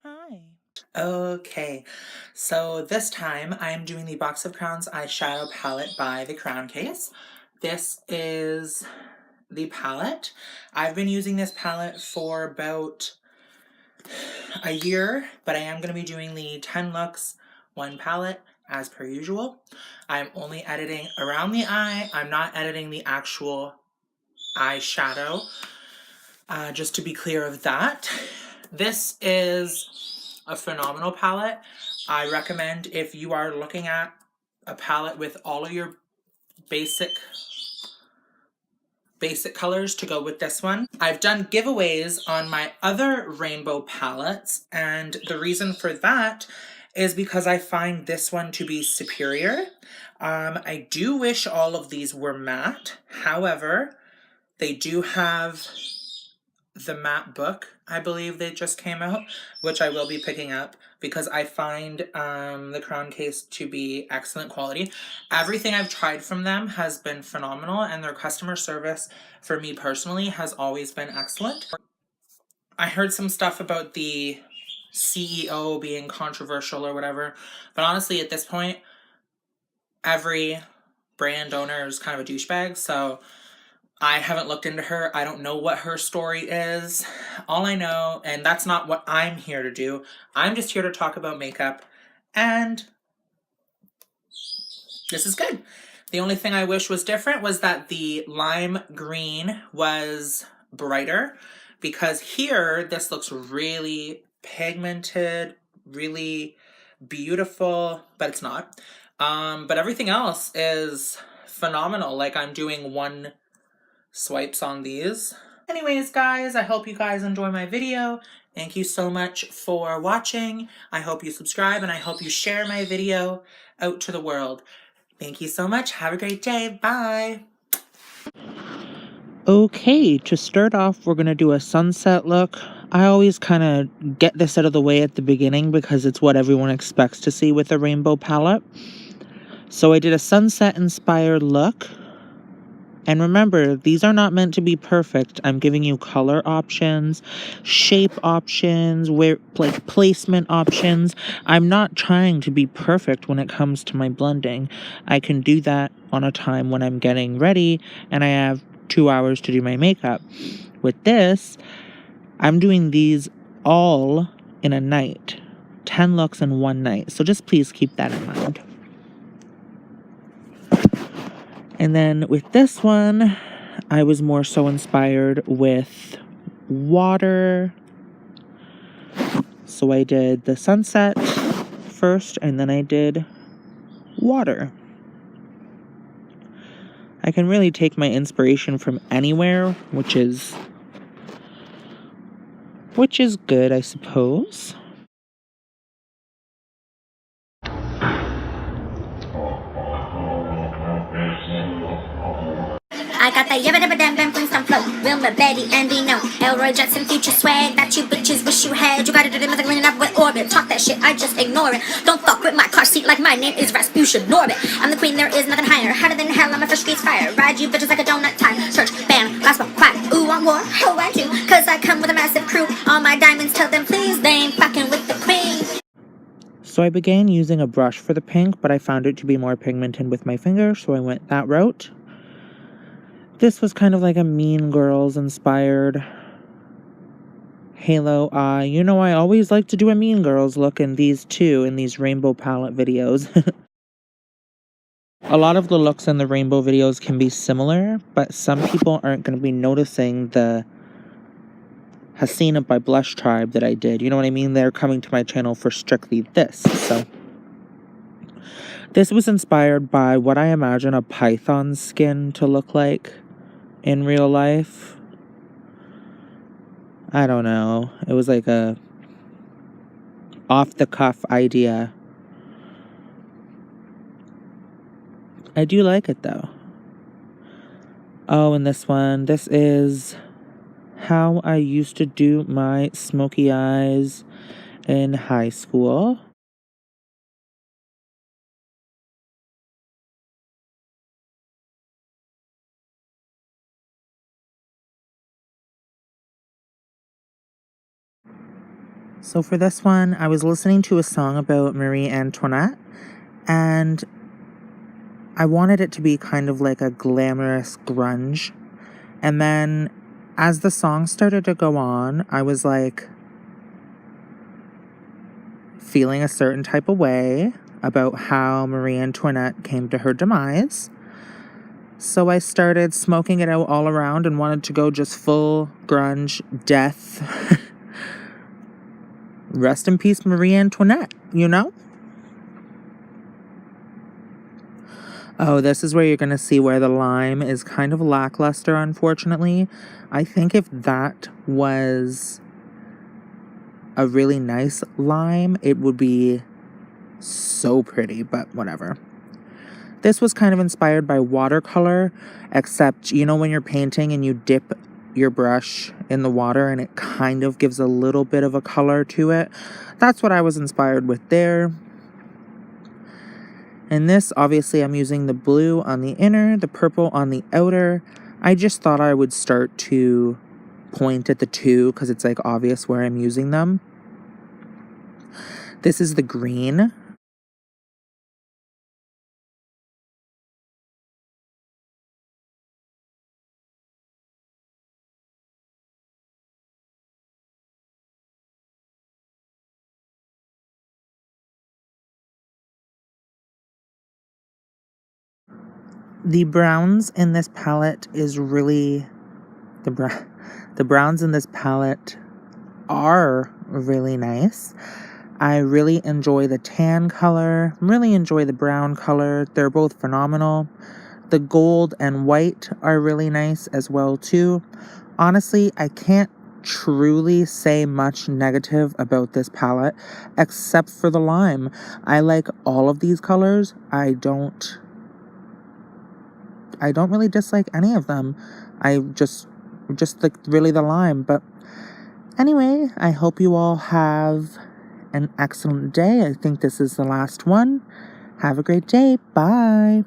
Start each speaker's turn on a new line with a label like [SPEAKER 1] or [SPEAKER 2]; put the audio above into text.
[SPEAKER 1] Hi. Okay, so this time I'm doing the Box of Crowns eyeshadow palette by the Crown Case. This is the palette. I've been using this palette for about a year, but I am going to be doing the 10 looks, one palette as per usual. I'm only editing around the eye. I'm not editing the actual eyeshadow, just to be clear of that. This is a phenomenal palette. I recommend if you are looking at a palette with all of your basic colors to go with this one. I've done giveaways on my other rainbow palettes, and the reason for that is because I find this one to be superior. I do wish all of these were matte. However, they do have the matte book, I believe they just came out, which I will be picking up because I find the Crown Case to be excellent quality. Everything I've tried from them has been phenomenal, and their customer service for me personally has always been excellent. I heard some stuff about the CEO being controversial or whatever, but honestly at this point every brand owner is kind of a douchebag, so I haven't looked into her. I don't know what her story is. All I know, and that's not what I'm here to do, I'm just here to talk about makeup, and this is good. The only thing I wish was different was that the lime green was brighter, because here this looks really pigmented, really beautiful, but it's not. But everything else is phenomenal. Like, I'm doing one swipes on these. Anyways, guys, I hope you guys enjoy my video. Thank you so much for watching. I hope you subscribe, and I hope you share my video out to the world. Thank you so much. Have a great day. Bye. Okay, to start off, we're going to do a sunset look. I always kind of get this out of the way at the beginning because it's what everyone expects to see with a rainbow palette. So I did a sunset-inspired look. And remember, these are not meant to be perfect. I'm giving you color options, shape options, placement options. I'm not trying to be perfect when it comes to my blending. I can do that on a time when I'm getting ready and I have 2 hours to do my makeup. With this, I'm doing these all in a night. 10 looks in one night. So just please keep that in mind. And then with this one, I was more so inspired with water. So I did the sunset first, and then I did water. I can really take my inspiration from anywhere, which is good, I suppose.
[SPEAKER 2] I got that yabba dabba dam bam Flintstone flow. Wilma, Betty, and Dino. Elroy Jackson, future swag that you bitches wish you had. You gotta do the cleaning up with orbit. Talk that shit, I just ignore it. Don't fuck with my car seat like my name is Rasputia Norbit. I'm the queen, there is nothing higher. Hotter than hell, I'm a fresh streets fire. Ride you bitches like a donut tire. Search, ban, gospel, quiet. Ooh, I'm war, oh I do. Cause I come with a massive crew. All my diamonds, tell them please, they ain't fucking with the queen.
[SPEAKER 1] So I began using a brush for the pink, but I found it to be more pigmented with my finger, so I went that route. This was kind of like a Mean Girls inspired halo eye. You know, I always like to do a Mean Girls look in these too, in these rainbow palette videos. A lot of the looks in the rainbow videos can be similar, but some people aren't going to be noticing the Hasina by Blush Tribe that I did. You know what I mean? They're coming to my channel for strictly this. So this was inspired by what I imagine a python skin to look like in real life. I don't know. It was like a off-the-cuff idea. I do like it, though. Oh, and this one. This is how I used to do my smoky eyes in high school. So for this one, I was listening to a song about Marie Antoinette, and I wanted it to be kind of like a glamorous grunge. And then as the song started to go on, I was like feeling a certain type of way about how Marie Antoinette came to her demise. So I started smoking it out all around and wanted to go just full grunge death. Rest in peace, Marie Antoinette, you know? Oh, this is where you're going to see where the lime is kind of lackluster, unfortunately. I think if that was a really nice lime, it would be so pretty, but whatever. This was kind of inspired by watercolor, except, you know, when you're painting and you dip your brush in the water and it kind of gives a little bit of a color to it. That's what I was inspired with there. And this, obviously, I'm using the blue on the inner, the purple on the outer. I just thought I would start to point at the two because it's like obvious where I'm using them. This is the green. The browns in this palette is really... The browns in this palette are really nice. I really enjoy the tan color, really enjoy the brown color. They're both phenomenal. The gold and white are really nice as well too. Honestly, I can't truly say much negative about this palette except for the lime. I like all of these colors. I don't really dislike any of them. I just like really the lime. But anyway, I hope you all have an excellent day. I think this is the last one. Have a great day. Bye.